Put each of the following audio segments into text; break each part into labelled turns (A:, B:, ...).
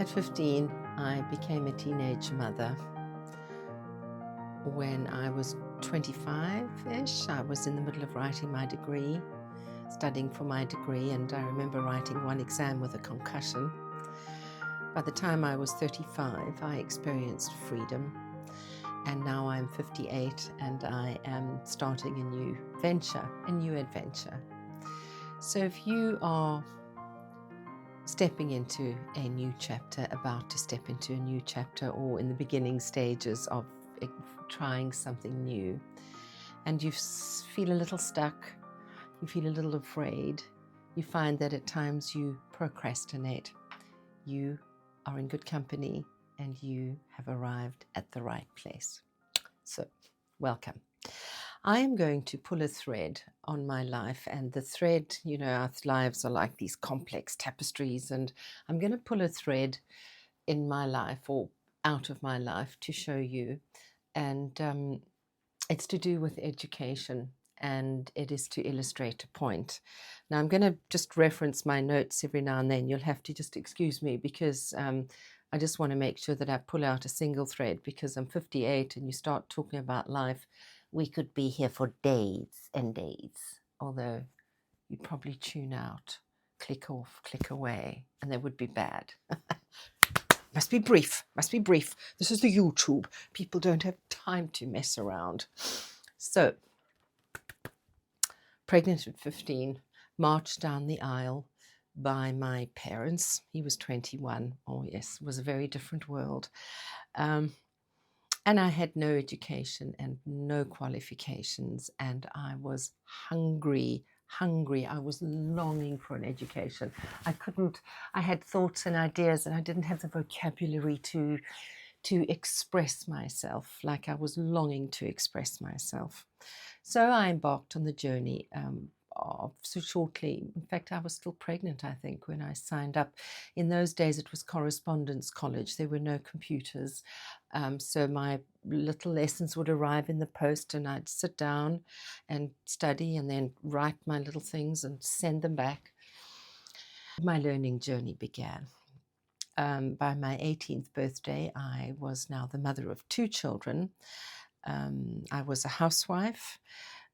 A: At 15, I became a teenage mother. When I was 25-ish, I was in the middle of writing my degree, studying for my degree, and I remember writing one exam with a concussion. By the time I was 35, I experienced freedom, and now I'm 58 and I am starting a new adventure. So if you are stepping into a new chapter, about to step into a new chapter, or in the beginning stages of trying something new, and you feel a little stuck, you feel a little afraid, you find that at times you procrastinate, you are in good company and you have arrived at the right place. So, welcome. I am going to pull a thread on my life, and the thread, our lives are like these complex tapestries, and I'm going to pull a thread in my life or out of my life to show you, and it's to do with education, and it is to illustrate a point. Now, I'm going to just reference my notes every now and then. You'll have to just excuse me because I just want to make sure that I pull out a single thread, because I'm 58 and you start talking about life. We could be here for days and days, although you'd probably tune out, click off, click away, and that would be bad. Must be brief. This is the YouTube. People don't have time to mess around. So, pregnant at 15, marched down the aisle by my parents. He was 21. Oh yes, it was a very different world. And I had no education and no qualifications, and I was hungry. I was longing for an education. I had thoughts and ideas, and I didn't have the vocabulary to express myself like I was longing to express myself. So I embarked on the journey so shortly. In fact, I was still pregnant, I think, when I signed up. In those days, it was correspondence college. There were no computers. So my little lessons would arrive in the post, and I'd sit down and study and then write my little things and send them back. My learning journey began. By my 18th birthday, I was now the mother of 2 children. I was a housewife.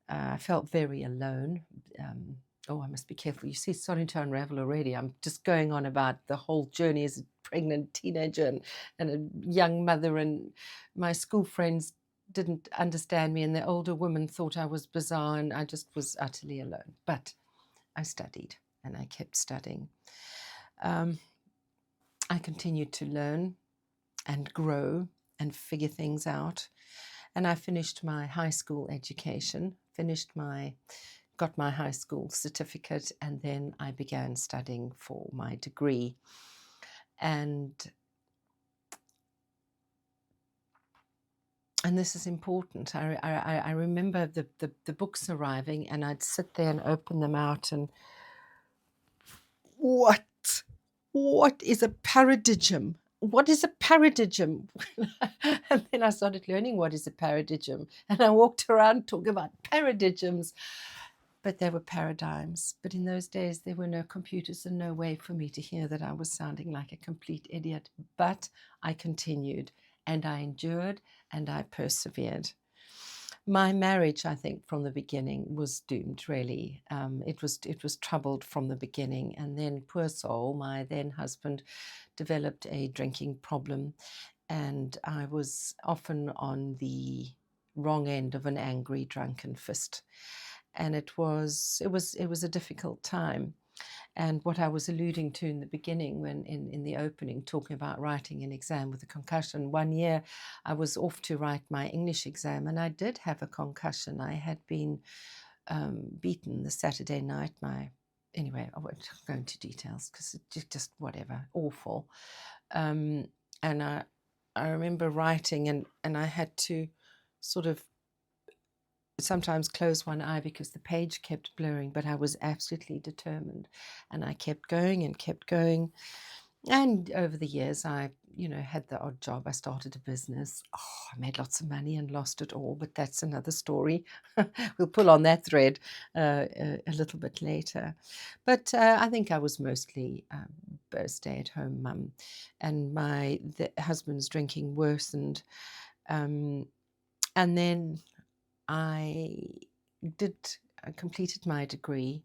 A: I felt very alone. I must be careful. You see, it's starting to unravel already. I'm just going on about the whole journey as a pregnant teenager and a young mother, and my school friends didn't understand me, and the older women thought I was bizarre, and I just was utterly alone. But I studied, and I kept studying. I continued to learn and grow and figure things out. And I finished my high school education, got my high school certificate, and then I began studying for my degree. And this is important. I remember the books arriving, and I'd sit there and open them out, and what is a paradigm? What is a paradigm? And then I started learning what is a paradigm, and I walked around talking about paradigms, but they were paradigms. But in those days, there were no computers and no way for me to hear that I was sounding like a complete idiot. But I continued, and I endured, and I persevered. My marriage, I think, from the beginning was doomed, really. It was troubled from the beginning. And then, poor soul, my then husband developed a drinking problem. And I was often on the wrong end of an angry, drunken fist. And it was a difficult time. And what I was alluding to in the beginning, when in the opening, talking about writing an exam with a concussion, one year I was off to write my English exam, and I did have a concussion. I had been beaten the Saturday night. Anyway, I won't go into details because it's just whatever, awful. And I remember writing, and I had to sort of sometimes close one eye because the page kept blurring, but I was absolutely determined, and I kept going and kept going. And over the years, I had the odd job. I started a business. Oh, I made lots of money and lost it all, but that's another story. We'll pull on that thread a little bit later. But I think I was mostly a stay-at-home mum, and the husband's drinking worsened. And then I completed my degree,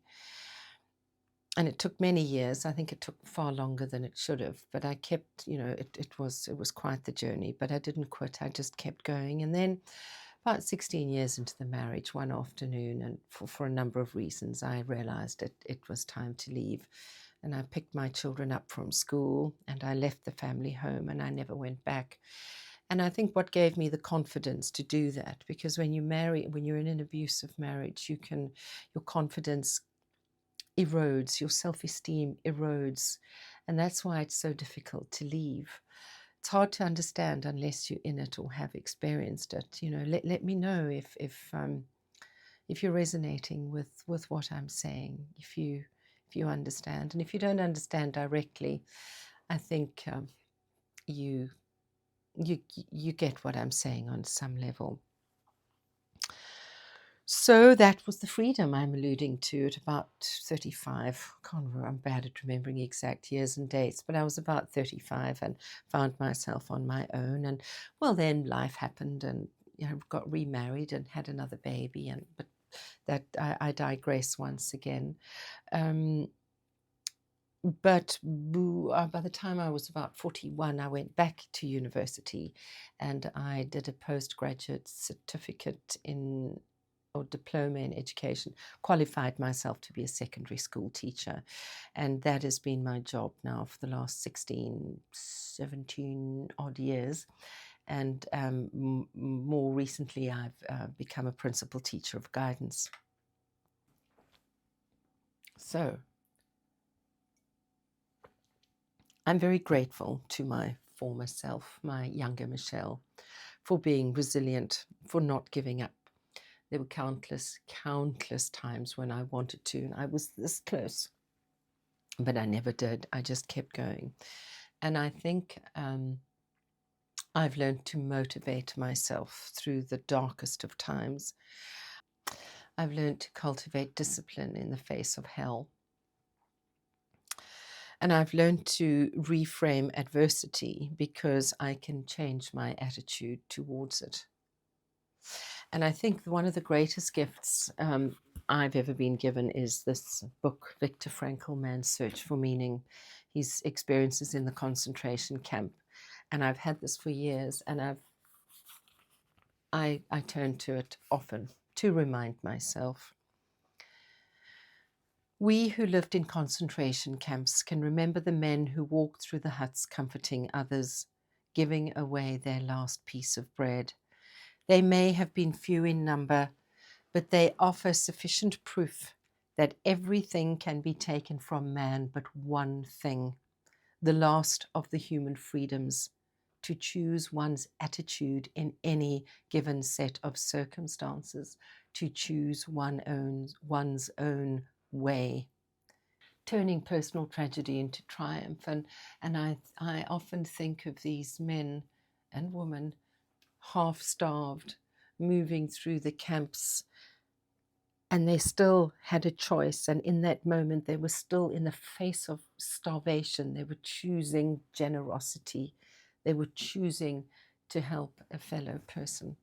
A: and it took many years. I think it took far longer than it should have, but I kept, it was quite the journey, but I didn't quit. I just kept going. And then about 16 years into the marriage, one afternoon, and for a number of reasons, I realized it was time to leave. And I picked my children up from school, and I left the family home, and I never went back. And I think what gave me the confidence to do that, because when you're in an abusive marriage, your confidence erodes, your self-esteem erodes, and that's why it's so difficult to leave. It's hard to understand unless you're in it or have experienced it. Let me know if you're resonating with what I'm saying, if you understand. And if you don't understand directly, I think you get what I'm saying on some level. So that was the freedom I'm alluding to at about 35. Can't remember, I'm bad at remembering exact years and dates, but I was about 35 and found myself on my own. And well, then life happened, and got remarried and had another baby. But that I digress once again. But by the time I was about 41, I went back to university, and I did a postgraduate certificate or diploma in education, qualified myself to be a secondary school teacher. And that has been my job now for the last 16, 17 odd years. And more recently, I've become a principal teacher of guidance. So I'm very grateful to my former self, my younger Michelle, for being resilient, for not giving up. There were countless times when I wanted to, and I was this close, but I never did. I just kept going. And I think I've learned to motivate myself through the darkest of times. I've learned to cultivate discipline in the face of hell. And I've learned to reframe adversity because I can change my attitude towards it. And I think one of the greatest gifts I've ever been given is this book, Viktor Frankl, Man's Search for Meaning, his experiences in the concentration camp. And I've had this for years, and I turn to it often to remind myself. We who lived in concentration camps can remember the men who walked through the huts comforting others, giving away their last piece of bread. They may have been few in number, but they offer sufficient proof that everything can be taken from man but one thing, the last of the human freedoms, to choose one's attitude in any given set of circumstances, to choose one's own way. Turning personal tragedy into triumph. And I often think of these men and women, half-starved, moving through the camps, and they still had a choice. And in that moment, they were still in the face of starvation. They were choosing generosity. They were choosing to help a fellow person.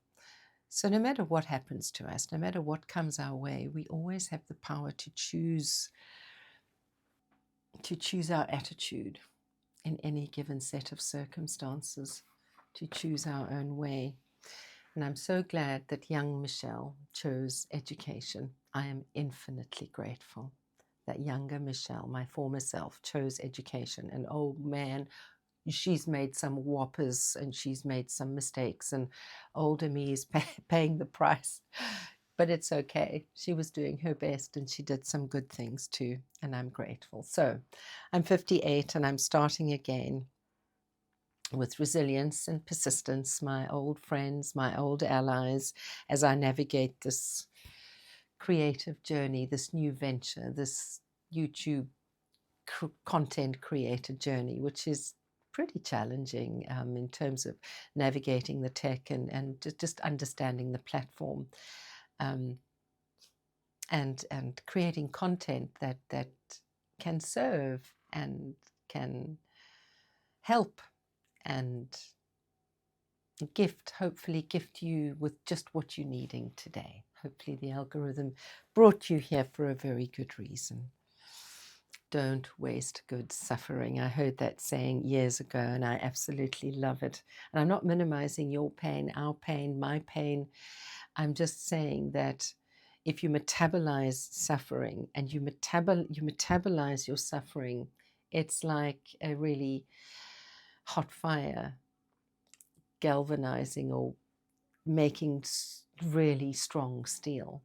A: So no matter what happens to us, no matter what comes our way, we always have the power to choose our attitude in any given set of circumstances, to choose our own way. And I'm so glad that young Michelle chose education. I am infinitely grateful that younger Michelle, my former self, chose education. And oh man, she's made some whoppers and she's made some mistakes, and older me is paying the price. But it's okay. She was doing her best, and she did some good things too, and I'm grateful. So I'm 58 and I'm starting again with resilience and persistence, my old friends, my old allies, as I navigate this creative journey, this new venture, this YouTube content creator journey, which is pretty challenging in terms of navigating the tech and just understanding the platform, and creating content that can serve and can help and hopefully gift you with just what you're needing today. Hopefully the algorithm brought you here for a very good reason. Don't waste good suffering. I heard that saying years ago, and I absolutely love it. And I'm not minimizing your pain, our pain, my pain. I'm just saying that if you metabolize suffering and you metabolize your suffering, it's like a really hot fire galvanizing or making really strong steel.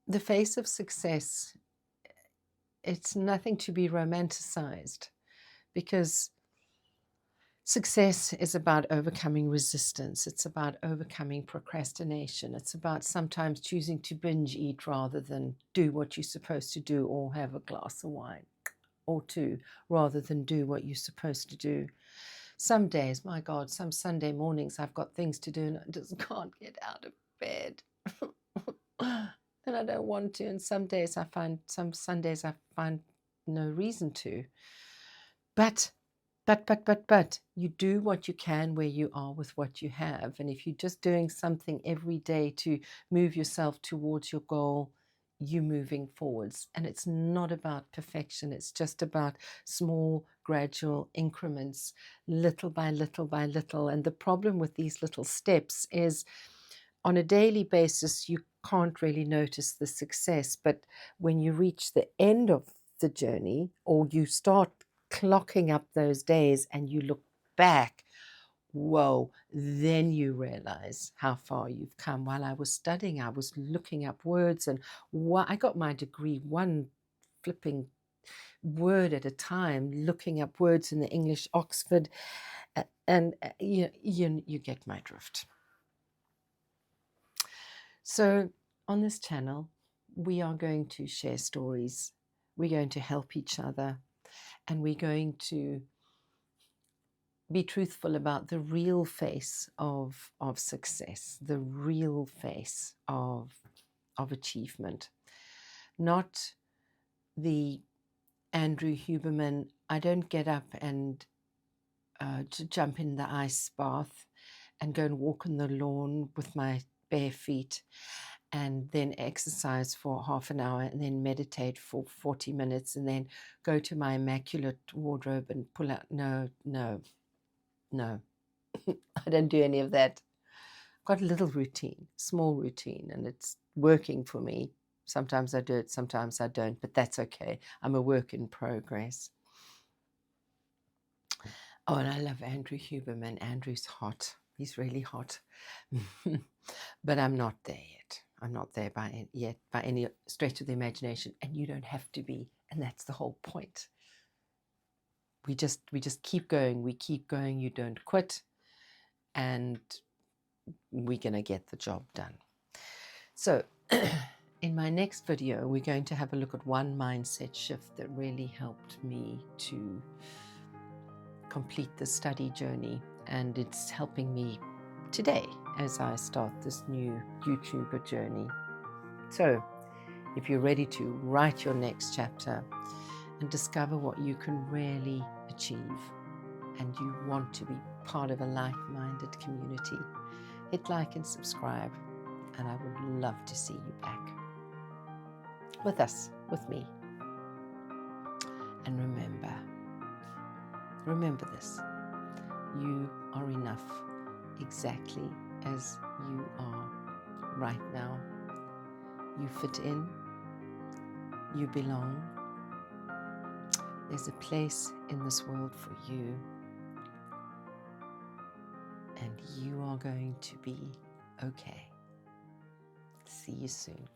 A: The face of success, it's nothing to be romanticized, because success is about overcoming resistance. It's about overcoming procrastination. It's about sometimes choosing to binge eat rather than do what you're supposed to do, or have a glass of wine or two rather than do what you're supposed to do. Some days, my God, some Sunday mornings I've got things to do and I just can't get out of bed. And I don't want to. And some Sundays I find no reason to. But you do what you can where you are with what you have. And if you're just doing something every day to move yourself towards your goal, you're moving forwards. And it's not about perfection. It's just about small, gradual increments, little by little by little. And the problem with these little steps is on a daily basis, you can't really notice the success. But when you reach the end of the journey, or you start clocking up those days and you look back, whoa, then you realize how far you've come. While I was studying, I was looking up words, and I got my degree one flipping word at a time, looking up words in the English Oxford, and you get my drift. So on this channel, we are going to share stories, we're going to help each other, and we're going to be truthful about the real face of success, the real face of achievement. Not the Andrew Huberman, I don't get up and to jump in the ice bath and go and walk on the lawn with my bare feet and then exercise for half an hour and then meditate for 40 minutes and then go to my immaculate wardrobe and pull out. No. I don't do any of that. I've got a little routine, small routine, and it's working for me. Sometimes I do it, sometimes I don't, but that's okay. I'm a work in progress. Oh, and I love Andrew Huberman. Andrew's hot. He's really hot. But I'm not there yet. I'm not there by any stretch of the imagination, and you don't have to be, and that's the whole point. We just keep going. We keep going. You don't quit, and we're going to get the job done. So in my next video, we're going to have a look at one mindset shift that really helped me to complete the study journey, and it's helping me today as I start this new YouTuber journey. So if you're ready to write your next chapter and discover what you can really achieve, and you want to be part of a like-minded community, hit like and subscribe, and I would love to see you back with us, with me. And remember this: you are enough exactly as you are right now. You fit in, you belong. There's a place in this world for you, and you are going to be okay. See you soon.